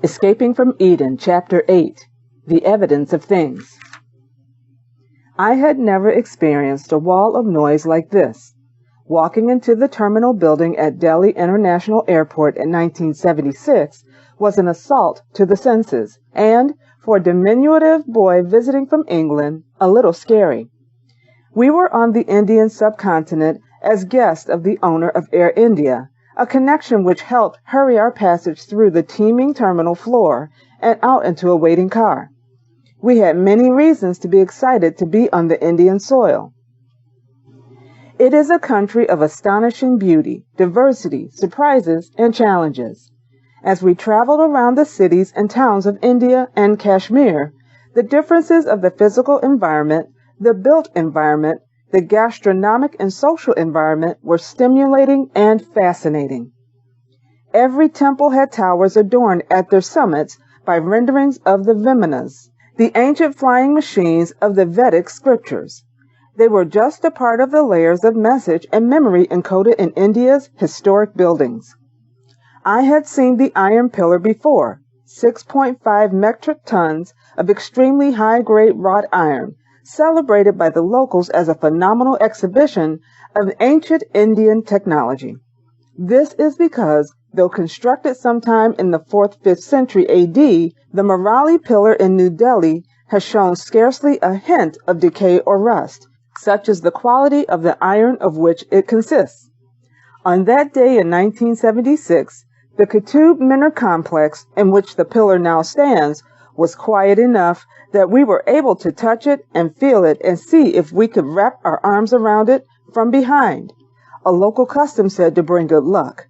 Escaping from Eden, Chapter 8, The Evidence of Things. I had never experienced a wall of noise like this. Walking into the terminal building at Delhi International Airport in 1976 was an assault to the senses, and, for a diminutive boy visiting from England, a little scary. We were on the Indian subcontinent as guests of the owner of Air India, a connection which helped hurry our passage through the teeming terminal floor and out into a waiting car. We had many reasons to be excited to be on the Indian soil. It is a country of astonishing beauty, diversity, surprises, and challenges. As we traveled around the cities and towns of India and Kashmir, the differences of the physical environment, the built environment, the gastronomic and social environment were stimulating and fascinating. Every temple had towers adorned at their summits by renderings of the Vimanas, the ancient flying machines of the Vedic scriptures. They were just a part of the layers of message and memory encoded in India's historic buildings. I had seen the Iron Pillar before, 6.5 metric tons of extremely high-grade wrought iron, celebrated by the locals as a phenomenal exhibition of ancient Indian technology. This is because, though constructed sometime in the 4th-5th century AD, the Marali Pillar in New Delhi has shown scarcely a hint of decay or rust, such is the quality of the iron of which it consists. On that day in 1976, the Qutub Minar complex, in which the pillar now stands, was quiet enough that we were able to touch it and feel it and see if we could wrap our arms around it from behind, a local custom said to bring good luck.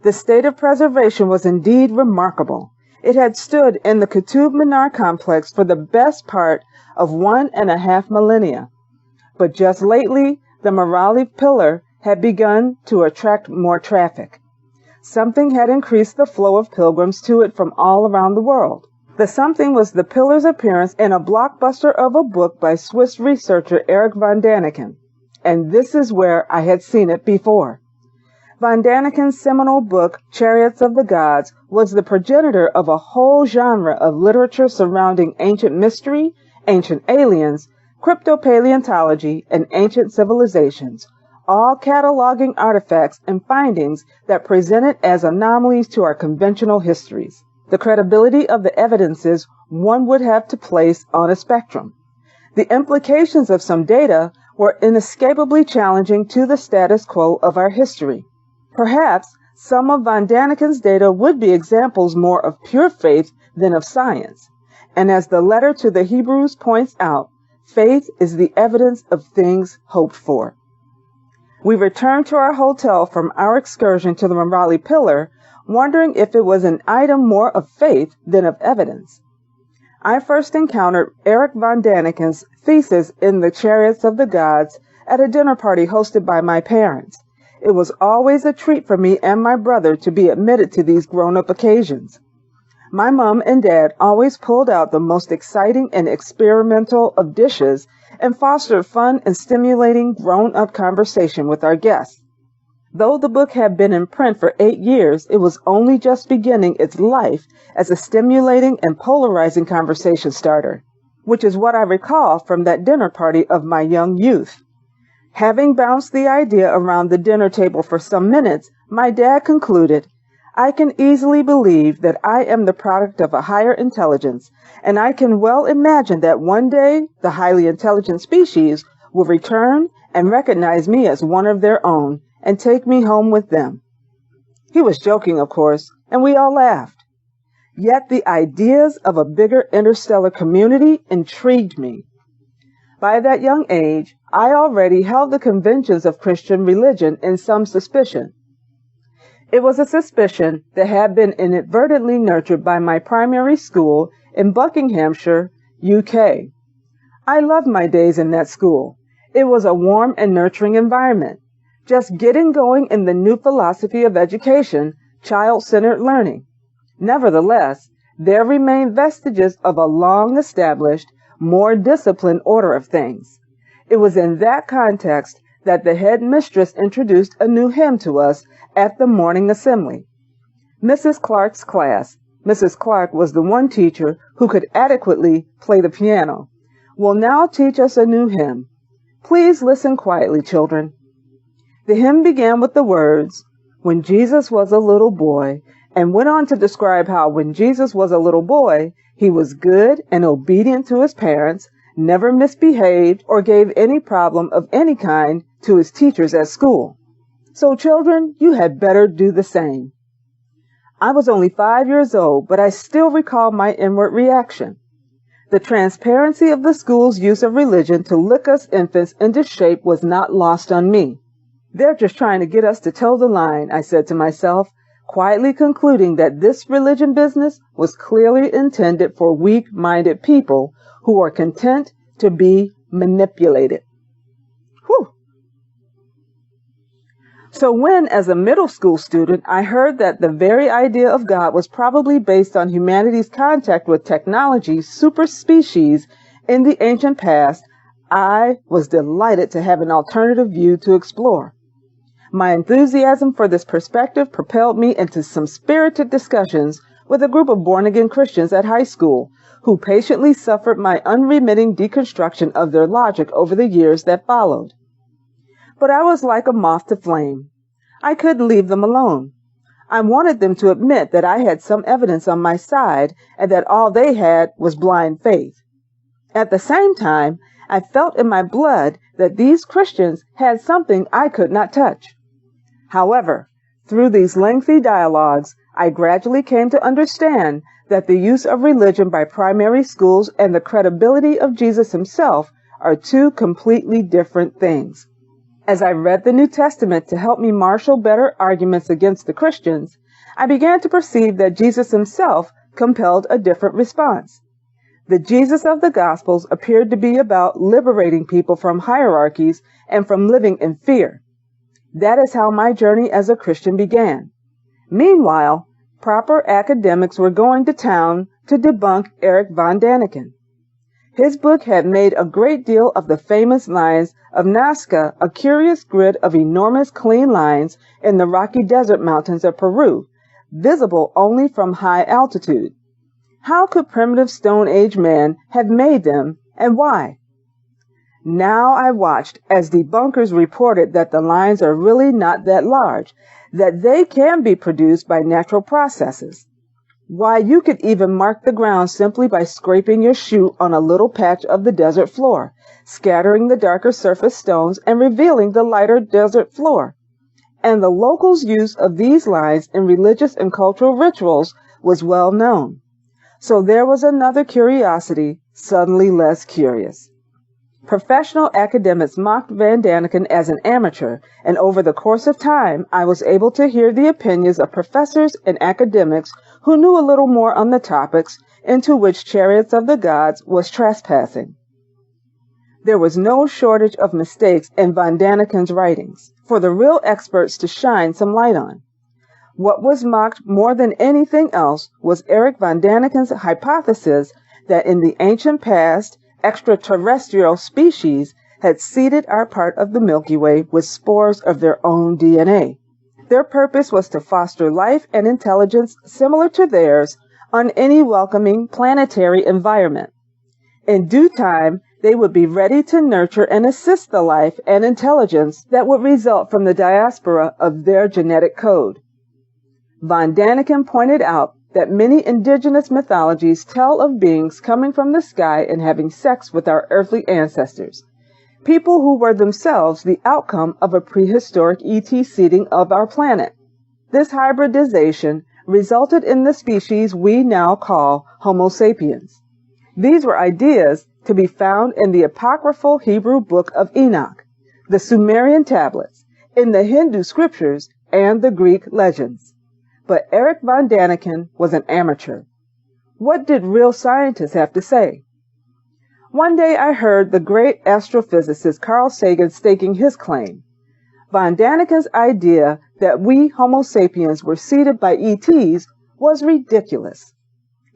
The state of preservation was indeed remarkable. It had stood in the Qutub Minar complex for the best part of 1.5 millennia. But just lately, the Marali Pillar had begun to attract more traffic. Something had increased the flow of pilgrims to it from all around the world. The something was the pillar's appearance in a blockbuster of a book by Swiss researcher Erich von Däniken, and this is where I had seen it before. Von Däniken's seminal book, Chariots of the Gods, was the progenitor of a whole genre of literature surrounding ancient mystery, ancient aliens, cryptopaleontology, and ancient civilizations, all cataloging artifacts and findings that presented as anomalies to our conventional histories. The credibility of the evidences one would have to place on a spectrum. The implications of some data were inescapably challenging to the status quo of our history. Perhaps some of von Däniken's data would be examples more of pure faith than of science. And as the letter to the Hebrews points out, faith is the evidence of things hoped for. We returned to our hotel from our excursion to the Marali Pillar, wondering if it was an item more of faith than of evidence. I first encountered Erich von Däniken's thesis in the Chariots of the Gods at a dinner party hosted by my parents. It was always a treat for me and my brother to be admitted to these grown-up occasions. My mom and dad always pulled out the most exciting and experimental of dishes and fostered fun and stimulating grown-up conversation with our guests. Though the book had been in print for 8 years, it was only just beginning its life as a stimulating and polarizing conversation starter, which is what I recall from that dinner party of my young youth. Having bounced the idea around the dinner table for some minutes, my dad concluded, "I can easily believe that I am the product of a higher intelligence, and I can well imagine that one day the highly intelligent species will return and recognize me as one of their own and take me home with them." He was joking, of course, and we all laughed. Yet the ideas of a bigger interstellar community intrigued me. By that young age, I already held the conventions of Christian religion in some suspicion. It was a suspicion that had been inadvertently nurtured by my primary school in Buckinghamshire, UK. I loved my days in that school. It was a warm and nurturing environment, just getting going in the new philosophy of education, child-centered learning. Nevertheless, there remained vestiges of a long-established, more disciplined order of things. It was in that context that the head mistress introduced a new hymn to us at the morning assembly. Mrs. Clark's class, Mrs. Clark was the one teacher who could adequately play the piano, will now teach us a new hymn. Please listen quietly, children. The hymn began with the words, "When Jesus was a little boy," and went on to describe how when Jesus was a little boy, he was good and obedient to his parents, never misbehaved or gave any problem of any kind to his teachers at school. So children, you had better do the same. I was only 5 years old, but I still recall my inward reaction. The transparency of the school's use of religion to lick us infants into shape was not lost on me. They're just trying to get us to toe the line, I said to myself, quietly concluding that this religion business was clearly intended for weak-minded people who are content to be manipulated. Whew. So when, as a middle school student, I heard that the very idea of God was probably based on humanity's contact with technology super species in the ancient past, I was delighted to have an alternative view to explore. My enthusiasm for this perspective propelled me into some spirited discussions with a group of born-again Christians at high school, who patiently suffered my unremitting deconstruction of their logic over the years that followed. But I was like a moth to flame. I couldn't leave them alone. I wanted them to admit that I had some evidence on my side and that all they had was blind faith. At the same time, I felt in my blood that these Christians had something I could not touch. However, through these lengthy dialogues, I gradually came to understand that the use of religion by primary schools and the credibility of Jesus himself are two completely different things. As I read the New Testament to help me marshal better arguments against the Christians, I began to perceive that Jesus himself compelled a different response. The Jesus of the Gospels appeared to be about liberating people from hierarchies and from living in fear. That is how my journey as a Christian began. Meanwhile, proper academics were going to town to debunk Erich von Däniken. His book had made a great deal of the famous lines of Nazca, a curious grid of enormous clean lines in the Rocky Desert Mountains of Peru, visible only from high altitude. How could primitive Stone Age man have made them, and why? Now I watched as debunkers reported that the lines are really not that large, that they can be produced by natural processes. Why, you could even mark the ground simply by scraping your shoe on a little patch of the desert floor, scattering the darker surface stones and revealing the lighter desert floor. And the locals' use of these lines in religious and cultural rituals was well known. So there was another curiosity, suddenly less curious. Professional academics mocked Van Däniken as an amateur, and over the course of time, I was able to hear the opinions of professors and academics who knew a little more on the topics into which Chariots of the Gods was trespassing. There was no shortage of mistakes in Van Däniken's writings for the real experts to shine some light on. What was mocked more than anything else was Erich von Däniken's hypothesis that in the ancient past, extraterrestrial species had seeded our part of the Milky Way with spores of their own DNA. Their purpose was to foster life and intelligence similar to theirs on any welcoming planetary environment. In due time, they would be ready to nurture and assist the life and intelligence that would result from the diaspora of their genetic code. Von Däniken pointed out that many indigenous mythologies tell of beings coming from the sky and having sex with our earthly ancestors, people who were themselves the outcome of a prehistoric ET seeding of our planet. This hybridization resulted in the species we now call Homo sapiens. These were ideas to be found in the apocryphal Hebrew book of Enoch, the Sumerian tablets, in the Hindu scriptures, and the Greek legends. But Erich von Däniken was an amateur. What did real scientists have to say? One day I heard the great astrophysicist Carl Sagan staking his claim. Von Däniken's idea that we Homo sapiens were seeded by ETs was ridiculous.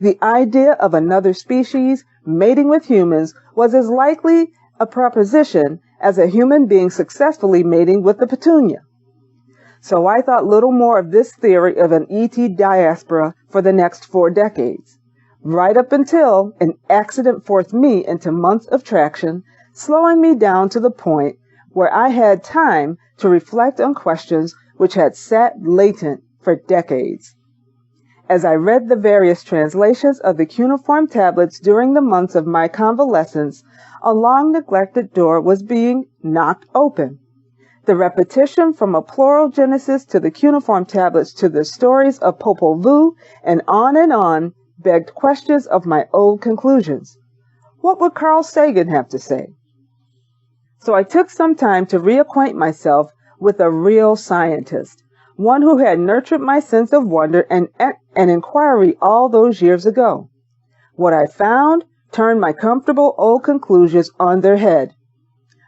The idea of another species mating with humans was as likely a proposition as a human being successfully mating with the petunia. So I thought little more of this theory of an ET diaspora for the next 4 decades, right up until an accident forced me into months of traction, slowing me down to the point where I had time to reflect on questions which had sat latent for decades. As I read the various translations of the cuneiform tablets during the months of my convalescence, a long-neglected door was being knocked open. The repetition from a plural Genesis to the cuneiform tablets to the stories of Popol Vuh and on begged questions of my old conclusions. What would Carl Sagan have to say? So I took some time to reacquaint myself with a real scientist, one who had nurtured my sense of wonder and inquiry all those years ago. What I found turned my comfortable old conclusions on their head.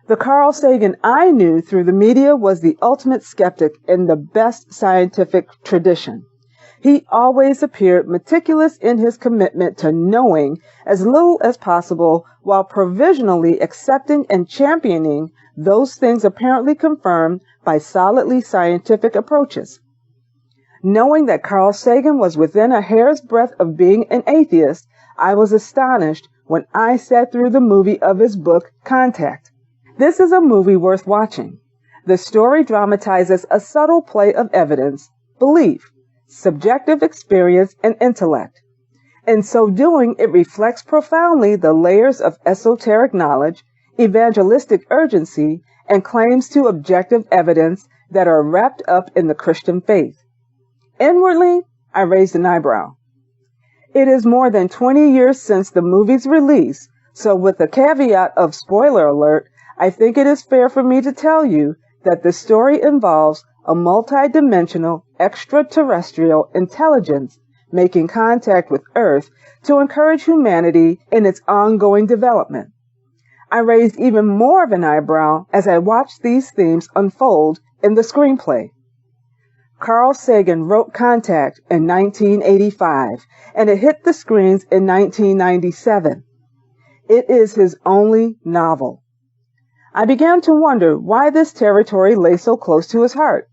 The Carl Sagan I knew through the media was the ultimate skeptic in the best scientific tradition. He always appeared meticulous in his commitment to knowing as little as possible while provisionally accepting and championing those things apparently confirmed by solidly scientific approaches. Knowing that Carl Sagan was within a hair's breadth of being an atheist, I was astonished when I sat through the movie of his book, Contact. This is a movie worth watching. The story dramatizes a subtle play of evidence, belief, subjective experience, and intellect. In so doing, it reflects profoundly the layers of esoteric knowledge, evangelistic urgency, and claims to objective evidence that are wrapped up in the Christian faith. Inwardly, I raised an eyebrow. It is more than 20 years since the movie's release, so with the caveat of spoiler alert, I think it is fair for me to tell you that the story involves a multidimensional extraterrestrial intelligence making contact with Earth to encourage humanity in its ongoing development. I raised even more of an eyebrow as I watched these themes unfold in the screenplay. Carl Sagan wrote Contact in 1985, and it hit the screens in 1997. It is his only novel. I began to wonder why this territory lay so close to his heart.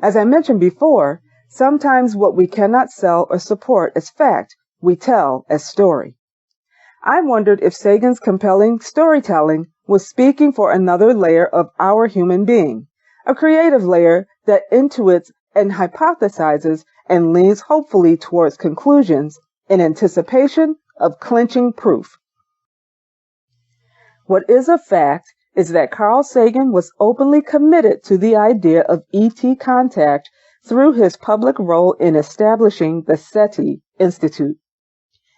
As I mentioned before, sometimes what we cannot sell or support as fact, we tell as story. I wondered if Sagan's compelling storytelling was speaking for another layer of our human being, a creative layer that intuits and hypothesizes and leans hopefully towards conclusions in anticipation of clinching proof. What is a fact is that Carl Sagan was openly committed to the idea of ET contact through his public role in establishing the SETI Institute,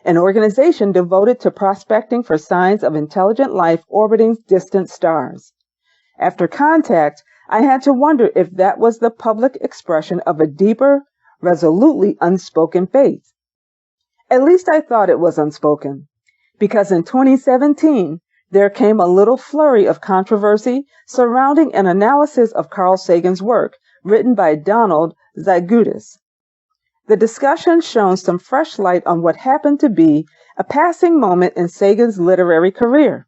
an organization devoted to prospecting for signs of intelligent life orbiting distant stars. After Contact, I had to wonder if that was the public expression of a deeper, resolutely unspoken faith. At least I thought it was unspoken, because in 2017, there came a little flurry of controversy surrounding an analysis of Carl Sagan's work written by Donald Zygudis. The discussion shone some fresh light on what happened to be a passing moment in Sagan's literary career.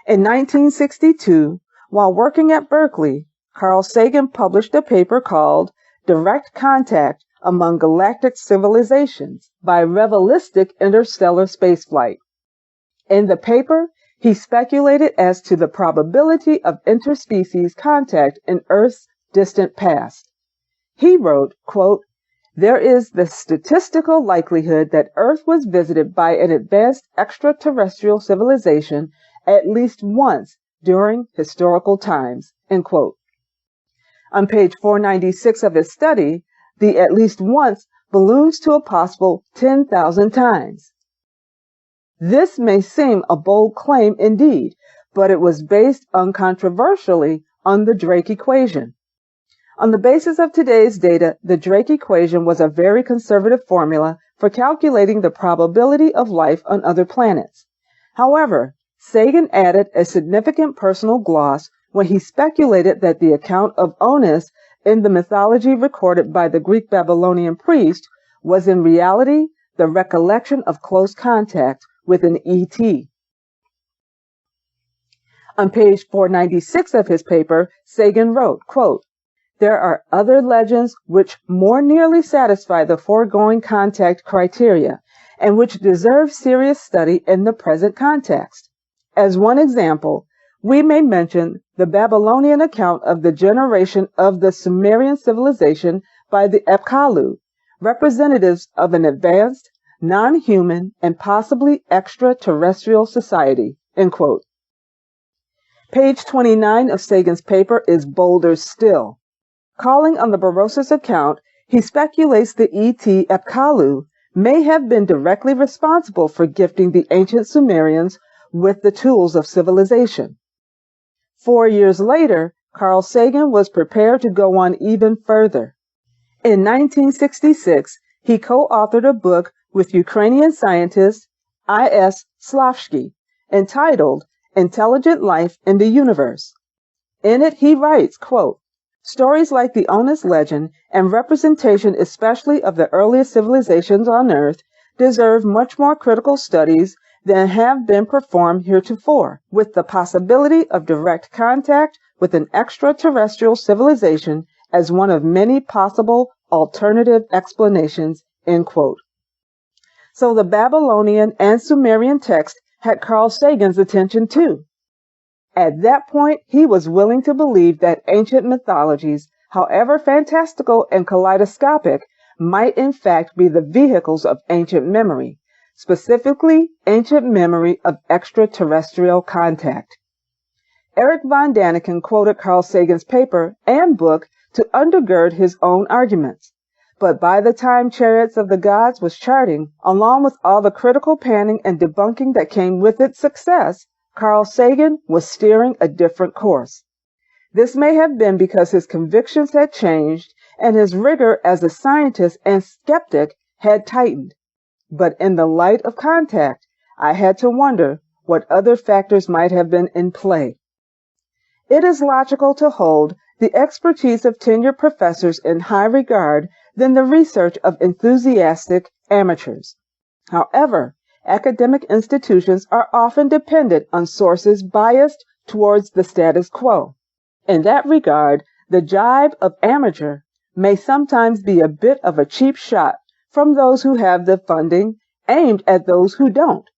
In 1962, while working at Berkeley, Carl Sagan published a paper called Direct Contact Among Galactic Civilizations by Revelistic Interstellar Spaceflight. In the paper, he speculated as to the probability of interspecies contact in Earth's distant past. He wrote, quote, "There is the statistical likelihood that Earth was visited by an advanced extraterrestrial civilization at least once during historical times," end quote. On page 496 of his study, the at least once balloons to a possible 10,000 times. This may seem a bold claim indeed, but it was based uncontroversially on the Drake equation. On the basis of today's data, the Drake equation was a very conservative formula for calculating the probability of life on other planets. However, Sagan added a significant personal gloss when he speculated that the account of Onus in the mythology recorded by the Greek Babylonian priest was in reality the recollection of close contact with an ET. On page 496 of his paper, Sagan wrote, quote, There are other legends which more nearly satisfy the foregoing contact criteria and which deserve serious study in the present context. As one example, we may mention the Babylonian account of the generation of the Sumerian civilization by the Apkallu, representatives of an advanced, non-human, and possibly extraterrestrial society. End quote. Page 29 of Sagan's paper is bolder still. Calling on the Berosus account, he speculates the ET Apkallu may have been directly responsible for gifting the ancient Sumerians with the tools of civilization. 4 years later, Carl Sagan was prepared to go on even further. In 1966, he co-authored a book with Ukrainian scientist I.S. Slavsky entitled Intelligent Life in the Universe. In it, he writes, quote, "Stories like the Onus legend and representation especially of the earliest civilizations on Earth deserve much more critical studies than have been performed heretofore, with the possibility of direct contact with an extraterrestrial civilization as one of many possible alternative explanations." End quote. So the Babylonian and Sumerian text had Carl Sagan's attention too. At that point, he was willing to believe that ancient mythologies, however fantastical and kaleidoscopic, might in fact be the vehicles of ancient memory, specifically ancient memory of extraterrestrial contact. Eric von Daniken quoted Carl Sagan's paper and book to undergird his own arguments. But by the time Chariots of the Gods was charting, along with all the critical panning and debunking that came with its success, Carl Sagan was steering a different course. This may have been because his convictions had changed and his rigor as a scientist and skeptic had tightened. But in the light of contact, I had to wonder what other factors might have been in play. It is logical to hold the expertise of tenured professors in high regard than the research of enthusiastic amateurs. However, academic institutions are often dependent on sources biased towards the status quo. In that regard, the jibe of amateur may sometimes be a bit of a cheap shot from those who have the funding aimed at those who don't.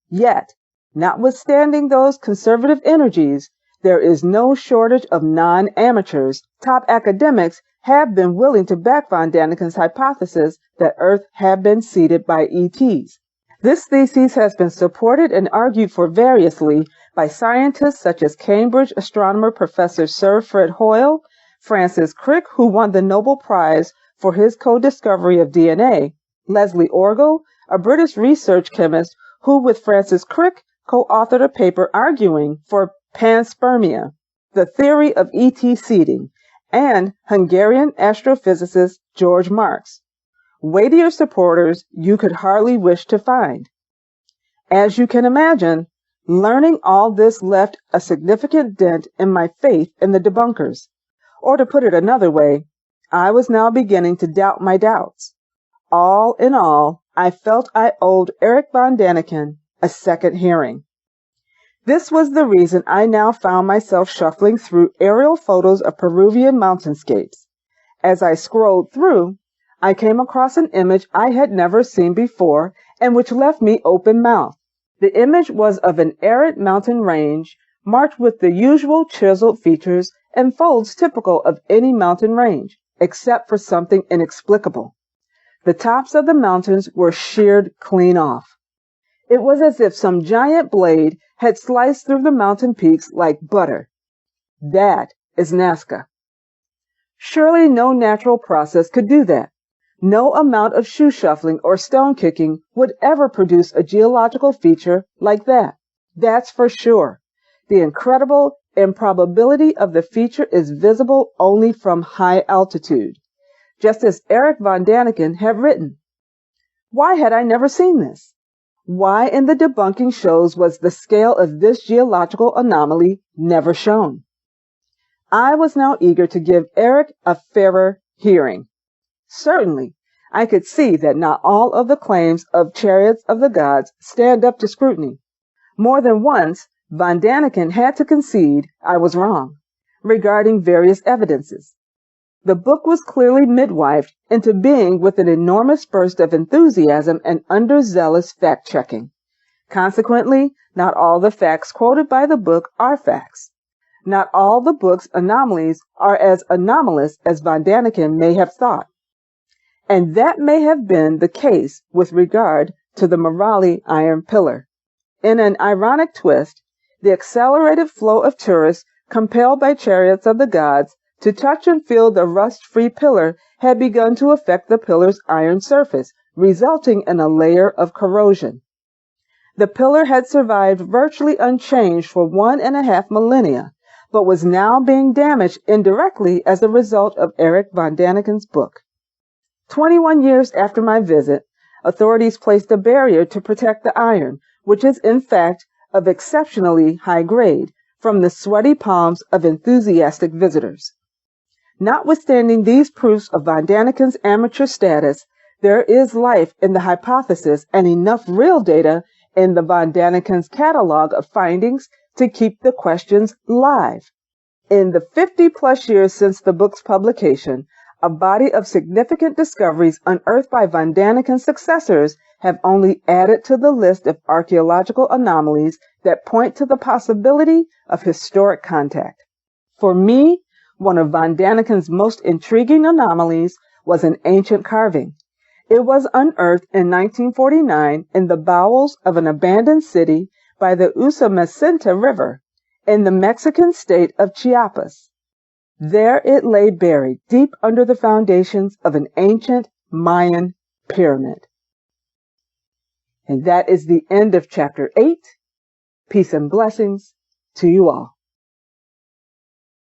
Yet, notwithstanding those conservative energies, there is no shortage of non-amateurs. Top academics have been willing to back von Daniken's hypothesis that Earth had been seeded by ETs. This thesis has been supported and argued for variously by scientists such as Cambridge astronomer Professor Sir Fred Hoyle, Francis Crick, who won the Nobel Prize for his co-discovery of DNA, Leslie Orgel, a British research chemist who with Francis Crick co-authored a paper arguing for panspermia, the theory of ET seeding, and Hungarian astrophysicist George Marx. Weightier supporters you could hardly wish to find. As you can imagine, learning all this left a significant dent in my faith in the debunkers. Or to put it another way, I was now beginning to doubt my doubts. All in all, I felt I owed Eric von Daniken a second hearing. This was the reason I now found myself shuffling through aerial photos of Peruvian mountainscapes. As I scrolled through, I came across an image I had never seen before and which left me open-mouthed. The image was of an arid mountain range marked with the usual chiseled features and folds typical of any mountain range, except for something inexplicable. The tops of the mountains were sheared clean off. It was as if some giant blade had sliced through the mountain peaks like butter. That is Nazca. Surely no natural process could do that. No amount of shoe shuffling or stone kicking would ever produce a geological feature like that. That's for sure. The incredible improbability of the feature is visible only from high altitude, just as Eric von Daniken had written. Why had I never seen this? Why in the debunking shows was the scale of this geological anomaly never shown? I was now eager to give Eric a fairer hearing. Certainly, I could see that not all of the claims of Chariots of the Gods stand up to scrutiny. More than once, von Daniken had to concede I was wrong regarding various evidences. The book was clearly midwifed into being with an enormous burst of enthusiasm and underzealous fact-checking. Consequently, not all the facts quoted by the book are facts. Not all the book's anomalies are as anomalous as von Daniken may have thought. And that may have been the case with regard to the Merali Iron Pillar. In an ironic twist, the accelerated flow of tourists compelled by chariots of the gods to touch and feel the rust-free pillar had begun to affect the pillar's iron surface, resulting in a layer of corrosion. The pillar had survived virtually unchanged for 1.5 millennia, but was now being damaged indirectly as a result of Erich von Daniken's book. 21 years after my visit, authorities placed a barrier to protect the iron, which is in fact of exceptionally high grade, from the sweaty palms of enthusiastic visitors. Notwithstanding these proofs of von Daniken's amateur status, there is life in the hypothesis and enough real data in the von Daniken's catalog of findings to keep the questions live. In the 50-plus years since the book's publication, a body of significant discoveries unearthed by von Daniken's successors have only added to the list of archaeological anomalies that point to the possibility of historic contact. For me, one of von Daniken's most intriguing anomalies was an ancient carving. It was unearthed in 1949 in the bowels of an abandoned city by the Usumacinta River in the Mexican state of Chiapas. There it lay buried deep under the foundations of an ancient Mayan pyramid. And that is the end of Chapter 8. Peace and blessings to you all.